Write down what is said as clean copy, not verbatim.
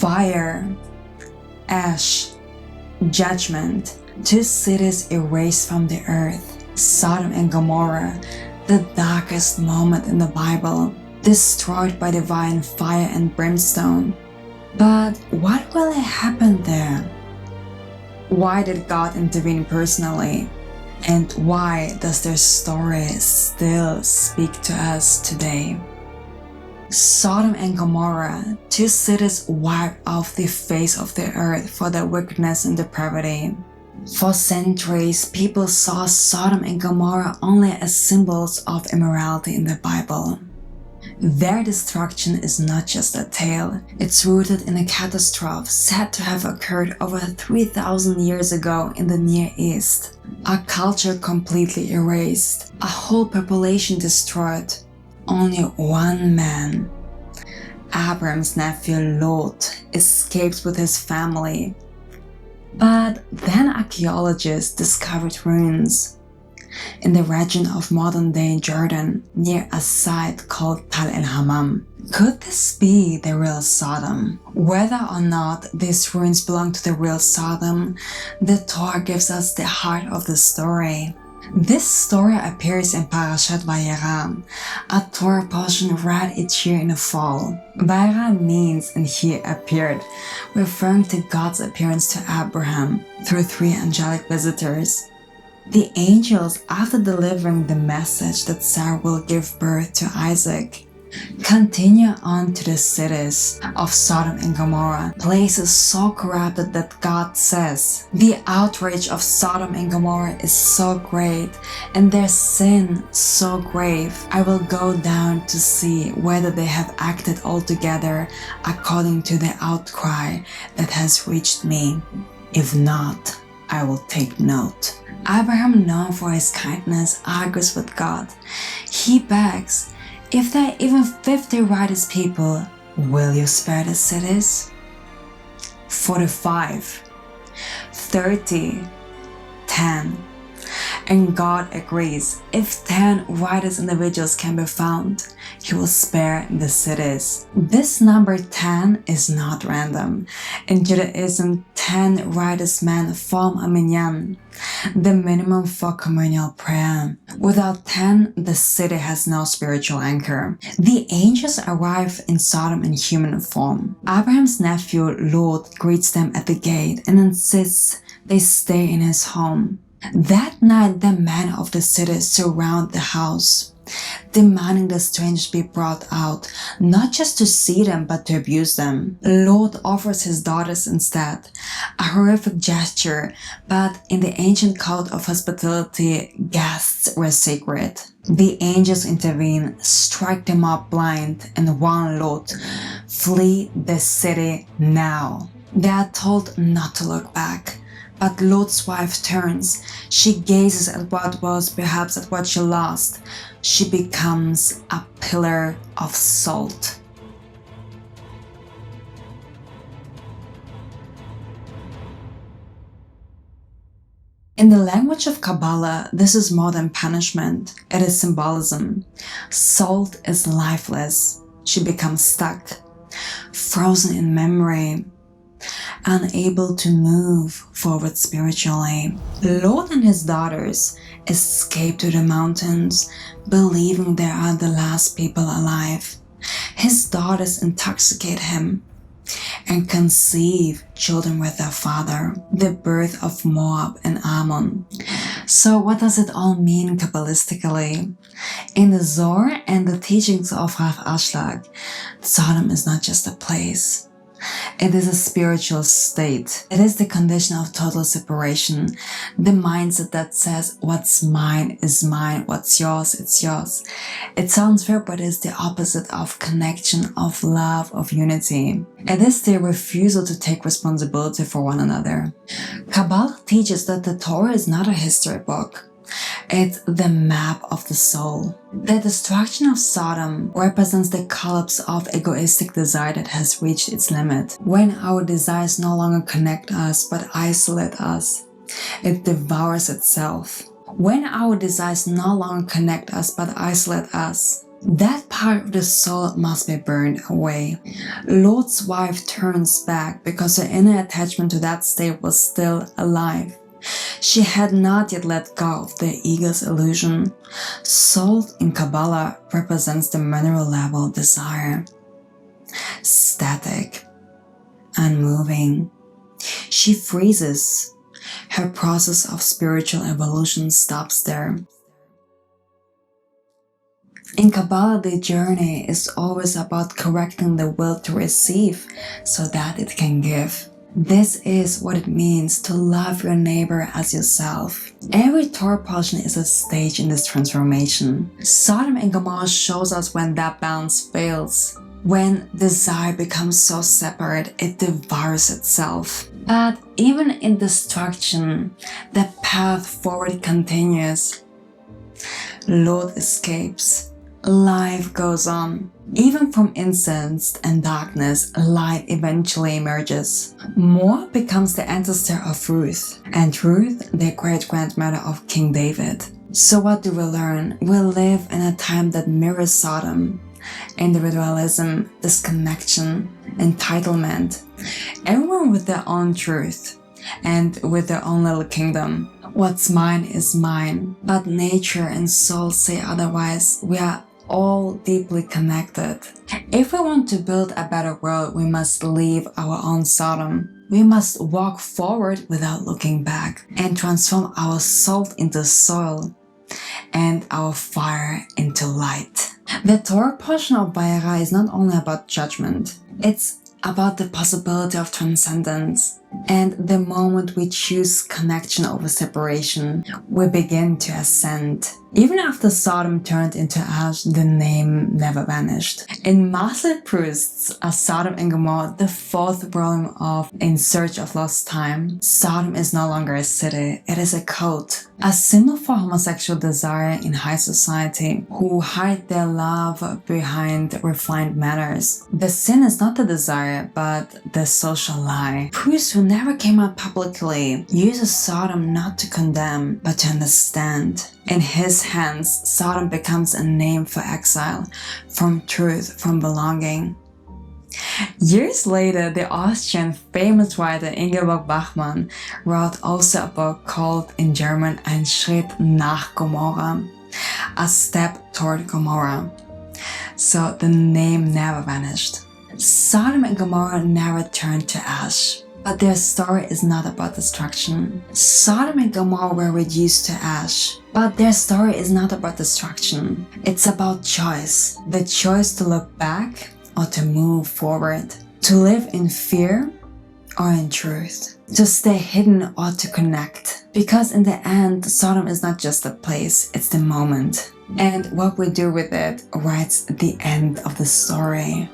Fire, ash, judgment. 2 cities erased from the earth. Sodom and Gomorrah, the darkest moment in the Bible, destroyed by divine fire and brimstone. But what really happened there? Why did God intervene personally? And why does their story still speak to us today? Sodom and Gomorrah, 2 cities wiped off the face of the earth for their wickedness and depravity. For centuries, people saw Sodom and Gomorrah only as symbols of immorality in the Bible. Their destruction is not just a tale, it's rooted in a catastrophe said to have occurred over 3,000 years ago in the Near East. A culture completely erased, a whole population destroyed. Only one man, Abram's nephew Lot, escapes with his family. But then archaeologists discovered ruins in the region of modern-day Jordan, near a site called Tal el-Hammam. Could this be the real Sodom? Whether or not these ruins belong to the real Sodom, the Torah gives us the heart of the story. This story appears in Parashat Vayera, a Torah portion read each year in the fall. Vayera means "and he appeared," referring to God's appearance to Abraham through 3 angelic visitors. The angels, after delivering the message that Sarah will give birth to Isaac, continue on to the cities of Sodom and Gomorrah, places so corrupted that God says, "The outrage of Sodom and Gomorrah is so great, and their sin so grave. I will go down to see whether they have acted altogether according to the outcry that has reached me. If not, I will take note." Abraham, known for his kindness, argues with God. He begs, "If there are even 50 righteous people, will you spare the cities?" 45, 30, 10. And God agrees. If 10 righteous individuals can be found, he will spare the cities. This number 10 is not random. In Judaism, 10 righteous men form a minyan, the minimum for communal prayer. Without 10, the city has no spiritual anchor. The angels arrive in Sodom in human form. Abraham's nephew Lot greets them at the gate and insists they stay in his home. That night, the men of the city surround the house, demanding the strangers be brought out, not just to see them, but to abuse them. Lot offers his daughters instead, a horrific gesture, but in the ancient code of hospitality, guests were sacred. The angels intervene, strike the mob blind, and warn Lot, "Flee the city now." They are told not to look back. But Lot's wife turns. She gazes at what was, perhaps at what she lost. She becomes a pillar of salt. In the language of Kabbalah, this is more than punishment. It is symbolism. Salt is lifeless. She becomes stuck, frozen in memory, unable to move forward spiritually. Lot and his daughters escape to the mountains, believing they are the last people alive. His daughters intoxicate him and conceive children with their father, the birth of Moab and Ammon. So what does it all mean Kabbalistically? In the Zohar and the teachings of Rav Ashlag, Sodom is not just a place. It is a spiritual state. It is the condition of total separation, the mindset that says what's mine is mine, what's yours, it's yours. It sounds weird, but it's the opposite of connection, of love, of unity. It is the refusal to take responsibility for one another. Kabbalah teaches that the Torah is not a history book. It's the map of the soul. The destruction of Sodom represents the collapse of egoistic desire that has reached its limit. When our desires no longer connect us but isolate us, it devours itself. When our desires no longer connect us but isolate us, That part of the soul must be burned away. Lot's wife turns back because her inner attachment to that state was still alive. She had not yet let go of the ego's illusion. Salt in Kabbalah represents the mineral level desire. Static, unmoving. She freezes. Her process of spiritual evolution stops there. In Kabbalah, the journey is always about correcting the will to receive so that it can give. This is what it means to love your neighbor as yourself. Every Torah portion is a stage in this transformation. Sodom and Gomorrah shows us when that balance fails. When desire becomes so separate, it devours itself. But even in destruction, the path forward continues. Lot escapes. Life goes on. Even from incense and darkness, light eventually emerges. Moab becomes the ancestor of Ruth, and Ruth the great-grandmother of King David. So what do we learn? We live in a time that mirrors Sodom. Individualism, disconnection, entitlement. Everyone with their own truth and with their own little kingdom. What's mine is mine. But nature and soul say otherwise. We are all deeply connected. If we want to build a better world, we must leave our own Sodom. We must walk forward without looking back and transform our salt into soil and our fire into light. The Torah portion of Vayera is not only about judgment, it's about the possibility of transcendence. And the moment we choose connection over separation, we begin to ascend. Even after Sodom turned into ash, the name never vanished. In Marcel Proust's Sodom and Gomorrah, the fourth volume of In Search of Lost Time, Sodom is no longer a city, it is a code. A symbol for homosexual desire in high society, who hide their love behind refined manners. The sin is not the desire, but the social lie. Proust, who never came out publicly, uses Sodom not to condemn, but to understand. In his hands, Sodom becomes a name for exile, from truth, from belonging. Years later, the Austrian famous writer Ingeborg Bachmann wrote also a book called in German Ein Schritt nach Gomorrha, a step toward Gomorrah. So the name never vanished. Sodom and Gomorrah never turned to ash. But their story is not about destruction. Sodom and Gomorrah were reduced to ash. But their story is not about destruction. It's about choice. The choice to look back or to move forward. To live in fear or in truth. To stay hidden or to connect. Because in the end, Sodom is not just a place, it's the moment. And what we do with it writes the end of the story.